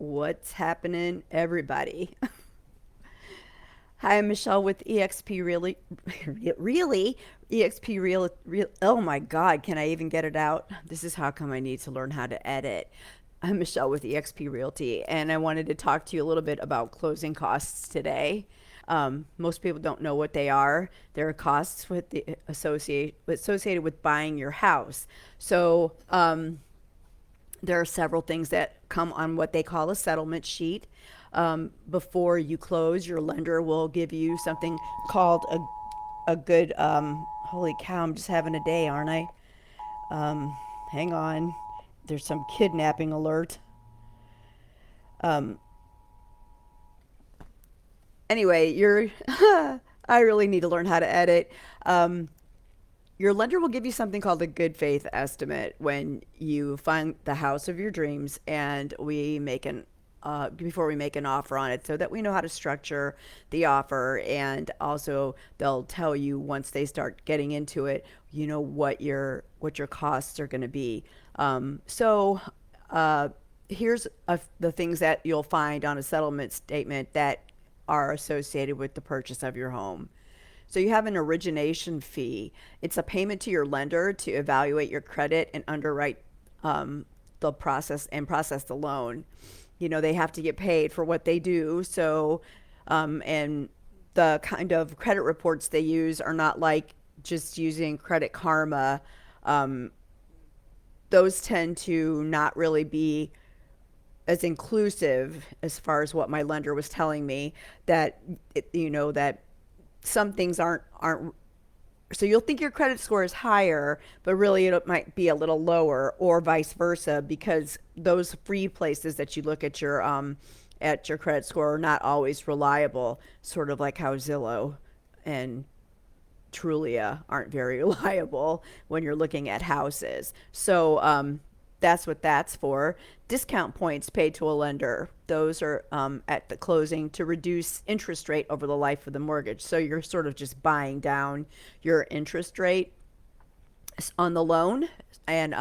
What's happening, everybody? Hi, I'm Michelle with EXP Really, really EXP Real. Oh my God, can I even get it out? This is how come I need to learn how to edit. I'm Michelle with EXP Realty, and I wanted to talk to you a little bit about closing costs today. Most people don't know what they are. There are costs with the associated with buying your house. There are several things that come on what they call a settlement sheet. Before you close, your lender will give you something called a good, holy cow, I'm just having a day, aren't I? Hang on. There's some kidnapping alert. Um, anyway, I really need to learn how to edit. Um, your lender will give you something called a good faith estimate when you find the house of your dreams, and we make an before we make an offer on it, so that we know how to structure the offer. And also they'll tell you once they start getting into it, what your costs are going to be. So here's the things that you'll find on a settlement statement that are associated with the purchase of your home. So you have an origination fee. It's a payment to your lender to evaluate your credit and underwrite the process the loan. They have to get paid for what they do. And the kind of credit reports they use are not like just using Credit Karma. Um, those tend to not really be as inclusive as far as what my lender was telling me, that that some things aren't so you'll think your credit score is higher, but really it might be a little lower, or vice versa, because those free places that you look at your credit score are not always reliable, sort of like how Zillow and Trulia aren't very reliable when you're looking at houses. So that's what that's for. Discount points paid to a lender. Those are at the closing to reduce interest rate over the life of the mortgage. So you're sort of just buying down your interest rate on the loan. And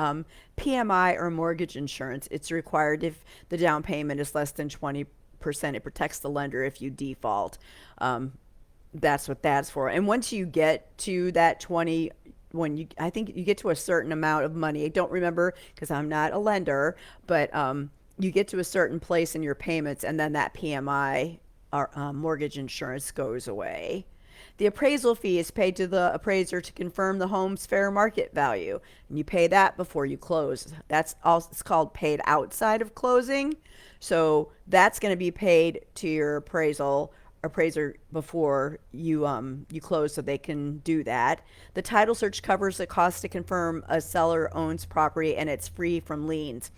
PMI, or mortgage insurance, it's required if the down payment is less than 20%. It protects the lender if you default. Um, that's what that's for. And once you get to that 20, when you I think you get to a certain amount of money. I don't remember because I'm not a lender, but you get to a certain place in your payments, and then that PMI, or mortgage insurance, goes away. The appraisal fee is paid to the appraiser to confirm the home's fair market value, and you pay that before you close. That's also, it's called paid outside of closing. So that's going to be paid to your appraiser before you close, so they can do that. The title search covers the cost to confirm a seller owns property and it's free from liens.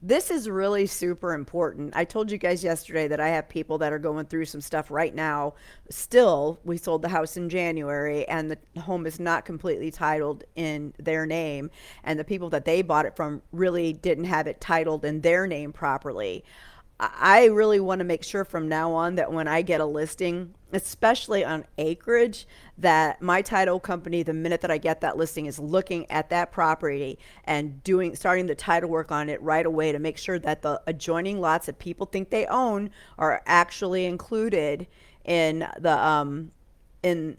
This is really super important. I told you guys yesterday that I have people that are going through some stuff right now. Still, we sold the house in January, and the home is not completely titled in their name. And the people that they bought it from really didn't have it titled in their name properly. I really want to make sure from now on that when I get a listing, especially on acreage, that my title company, the minute that I get that listing, is looking at that property and starting the title work on it right away to make sure that the adjoining lots that people think they own are actually included in in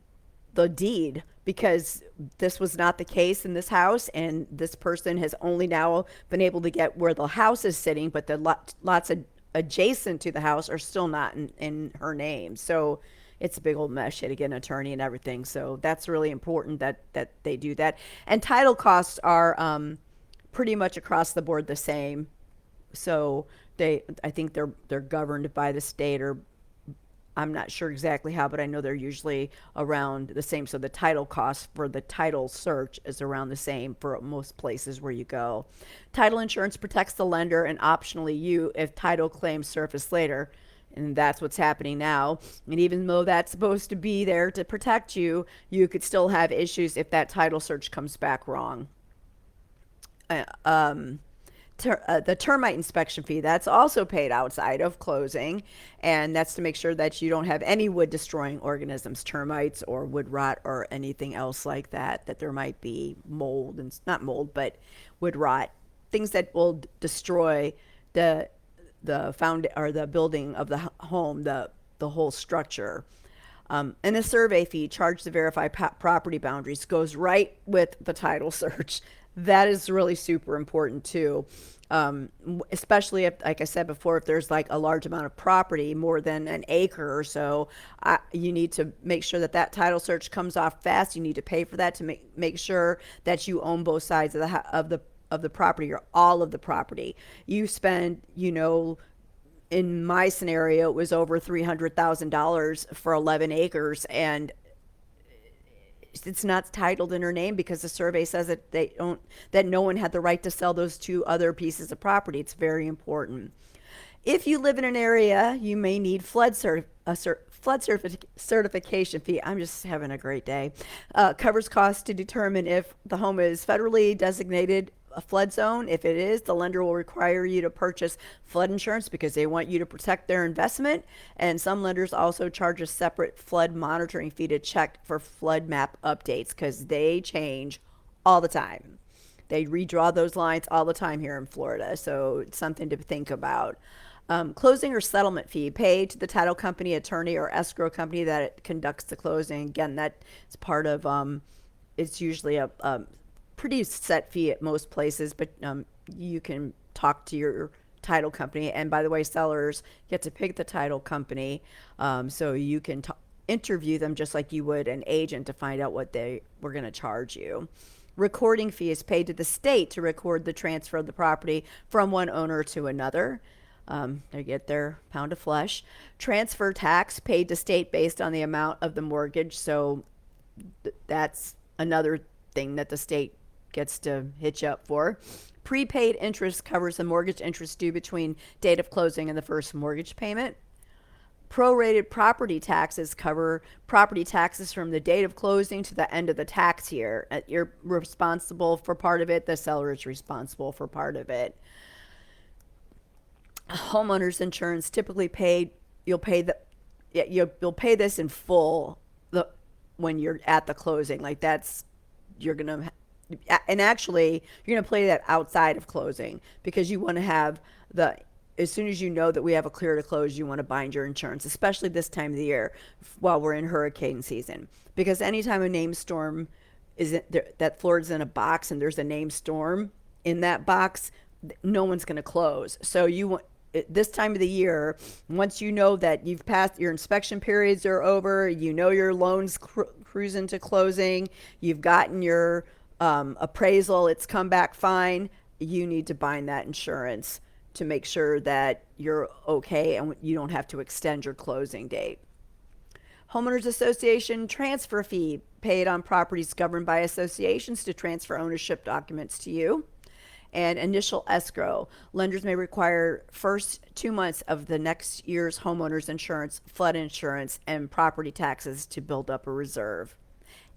the deed, because this was not the case in this house, and this person has only now been able to get where the house is sitting, but the lots adjacent to the house are still not in her name. So it's a big old mess. She had to get an attorney and everything. So that's really important that they do that. And title costs are pretty much across the board the same. So I think they're governed by the state, or I'm not sure exactly how, but I know they're usually around the same. So the title cost for the title search is around the same for most places where you go. Title insurance protects the lender and optionally you if title claims surface later. And that's what's happening now. And even though that's supposed to be there to protect you, you could still have issues if that title search comes back wrong. Uh, um, the termite inspection fee, that's also paid outside of closing, and that's to make sure that you don't have any wood destroying organisms, termites or wood rot or anything else like that there might be mold, and not mold but wood rot, things that will destroy the the found or the building of the home, the whole structure. And the survey fee charged to verify property boundaries goes right with the title search. That is really super important too. Especially if, like I said before, if there's like a large amount of property, more than an acre or so, you need to make sure that that title search comes off fast. You need to pay for that to make sure that you own both sides of the property, or all of the property. You spend, in my scenario, it was over $300,000 for 11 acres, and it's not titled in her name because the survey says that no one had the right to sell those two other pieces of property. It's very important. If you live in an area, you may need certification fee. I'm just having a great day. Covers costs to determine if the home is federally designated a flood zone. If it is, the lender will require you to purchase flood insurance because they want you to protect their investment. And some lenders also charge a separate flood monitoring fee to check for flood map updates because they change all the time. They redraw those lines all the time here in Florida. So it's something to think about. Closing or settlement fee paid to the title company, attorney, or escrow company that conducts the closing. Again, that is part of, it's usually a pretty set fee at most places, but you can talk to your title company. And by the way, sellers get to pick the title company, so you can interview them just like you would an agent to find out what they were going to charge you. Recording fee is paid to the state to record the transfer of the property from one owner to another. They get their pound of flesh. Transfer tax paid to state based on the amount of the mortgage. So that's another thing that the state gets to hit you up for. Prepaid interest covers the mortgage interest due between date of closing and the first mortgage payment. Prorated property taxes cover property taxes from the date of closing to the end of the tax year. You're responsible for part of it. The seller is responsible for part of it. Homeowners insurance typically paid. You'll pay this in full when you're at the closing. Like you're gonna. And actually, you're going to play that outside of closing because you want to have as soon as you know that we have a clear to close, you want to bind your insurance, especially this time of the year while we're in hurricane season. Because anytime a named storm that Florida's in a box and there's a named storm in that box, no one's going to close. So this time of the year, once you know that you've passed your inspection periods are over, your loan's cruising to closing, you've gotten your appraisal, it's come back fine, you need to bind that insurance to make sure that you're okay and you don't have to extend your closing date. Homeowners Association transfer fee paid on properties governed by associations to transfer ownership documents to you. And initial escrow. Lenders may require first 2 months of the next year's homeowners insurance, flood insurance, and property taxes to build up a reserve.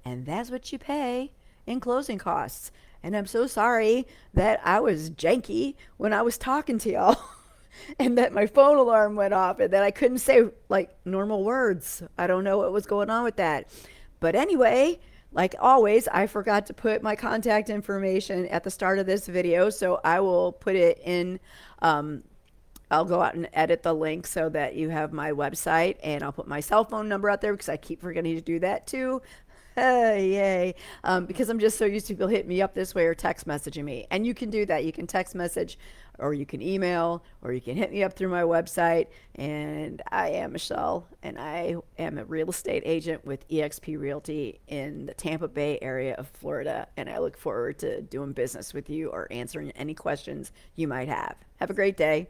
And that's what you pay in closing costs. And I'm so sorry that I was janky when I was talking to y'all and that my phone alarm went off and that I couldn't say like normal words. I don't know what was going on with that. But anyway, like always, I forgot to put my contact information at the start of this video, so I will put it in. I'll go out and edit the link so that you have my website, and I'll put my cell phone number out there because I keep forgetting to do that too. Yay. Because I'm just so used to people hitting me up this way or text messaging me. And you can do that. You can text message, or you can email, or you can hit me up through my website. And I am Michelle, and I am a real estate agent with eXp Realty in the Tampa Bay area of Florida. And I look forward to doing business with you or answering any questions you might have. Have a great day.